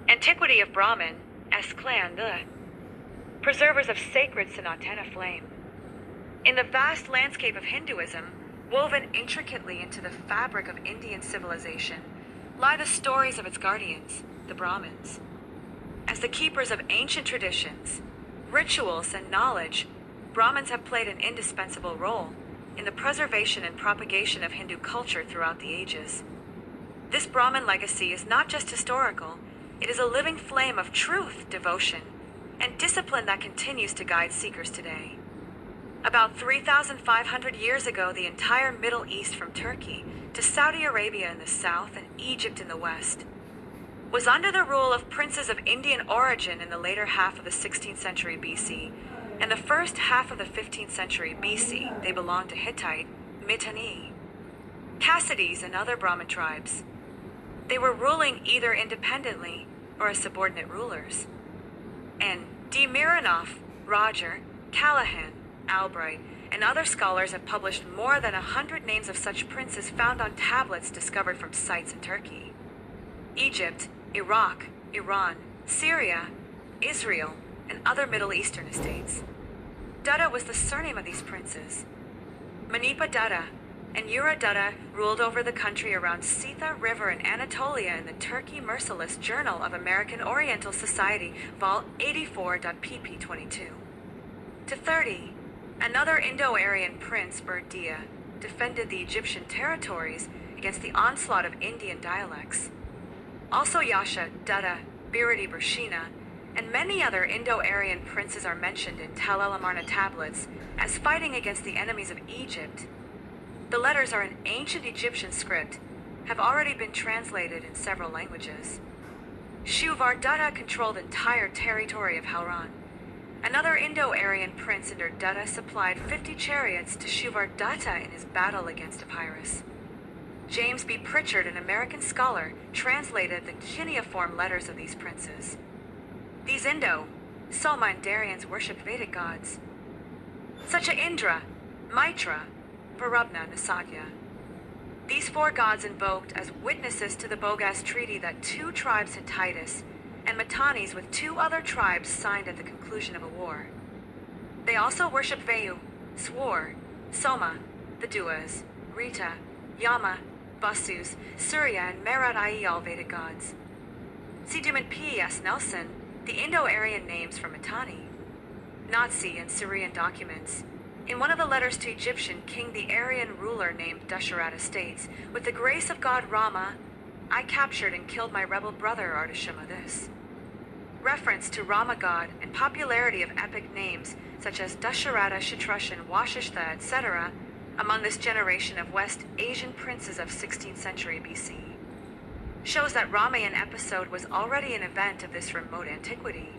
Antiquity of Brahmin As preservers of sacred Sanatana flame. In the vast landscape of Hinduism, woven intricately into the fabric of Indian civilization, lie the stories of its guardians, the Brahmins. As the keepers of ancient traditions, rituals, and knowledge, Brahmins have played an indispensable role in the preservation and propagation of Hindu culture throughout the ages. This Brahmin legacy is not just historical, it is a living flame of truth, devotion, and discipline that continues to guide seekers today. About 3,500 years ago, the entire Middle East from Turkey to Saudi Arabia in the south and Egypt in the west was under the rule of princes of Indian origin in the later half of the 16th century BC, and the first half of the 15th century BC they belonged to Hittite, Mittani, Kassities, and other Brahmin tribes. They were ruling either independently or as subordinate rulers. And D Mironov, Roger, Calaghan, Albbright, and other scholars have published more than 100 names of such princes found on tablets discovered from sites in Turkey, Egypt, Iraq, Iran, Syria, Israel, and other Middle Eastern estates. Datta was the surname of these princes. Manipa Datta and Inder Datta ruled over the country around Sita River in Anatolia in the Turkey Merciless Journal of American Oriental Society, Vol 84.pp 22. To 30, another Indo Aryan prince, Biridhi, defended the Egyptian territories against the onslaught of Indian dialects. Also Yasha, Datta, Biridhi Birshena, and many other Indo Aryan princes are mentioned in Tal-El-Amarna tablets as fighting against the enemies of Egypt. The letters are in ancient Egyptian script, have already been translated in several languages. Shuvar Datta controlled entire territory of Helron. Another Indo Aryan prince, Inder Datta, supplied 50 chariots to Shuvar Datta in his battle against Epirus. James B. Prichard, an American scholar, translated the cuneiform letters of these princes. These Soma and Daryans worshipped Vedic gods, such as Indra, Mitra, Varubna, and Asatya. These four gods invoked as witnesses to the bogus treaty that two tribes, Hittitis and Mittanis, with two other tribes signed at the conclusion of a war. They also worship Vayu, Swar, Soma, the Duas, Rita, Yama, Vasus, Surya and Marut, i.e. all Vedic gods. See Dument PE Nelson, the Indo Aryan names for Mittani. Nazi and Syrian Documents. In one of the letters to Egyptian king, the Aryan ruler named Dusharatta states, "With the grace of God Rama, I captured and killed my rebel brother Ardashima this." Reference to Rama God and popularity of epic names such as Dusharatta Shatrushan Washishtha, etc. among this generation of West Asian princes of 16th century BC shows that Ramayan episode was already an event of this remote antiquity.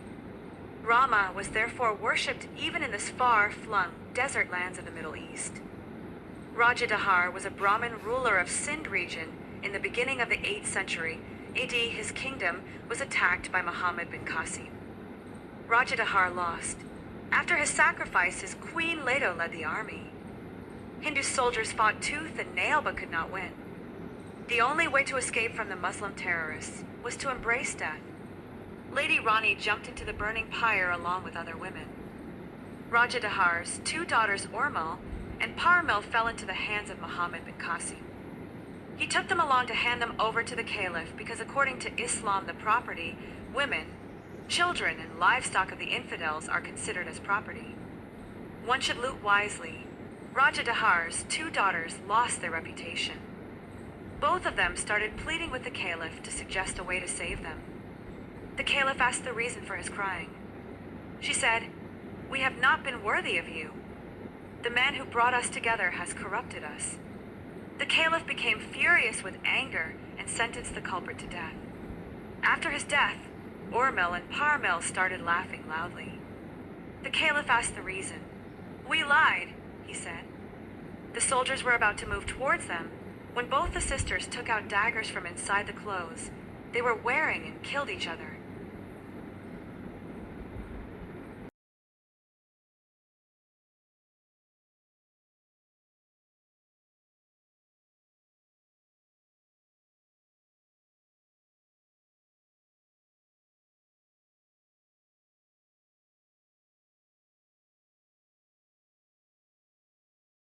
Rama was therefore worshipped even in this far-flung desert lands of the Middle East. Raja Dahar was a Brahmin ruler of Sindh region in the beginning of the 8th century AD. His kingdom was attacked by Muhammad bin Qasim. Raja Dahar lost. After his sacrifice, his queen Leto led the army. Hindu soldiers fought tooth and nail but could not win. The only way to escape from the Muslim terrorists was to embrace death. Lady Rani jumped into the burning pyre along with other women. Raja Dahar's two daughters, Urmil and Parmil, fell into the hands of Muhammad bin Qasim. He took them along to hand them over to the caliph because according to Islam, the property, women, children, and livestock of the infidels are considered as property. One should loot wisely. Raja Dahar's two daughters lost their reputation. Both of them started pleading with the caliph to suggest a way to save them. The caliph asked the reason for his crying. She said, "We have not been worthy of you. The man who brought us together has corrupted us." The caliph became furious with anger and sentenced the culprit to death. After his death, Urmil and Parmil started laughing loudly. The caliph asked the reason. "We lied," he said. The soldiers were about to move towards them when both the sisters took out daggers from inside the clothes they were wearing and killed each other.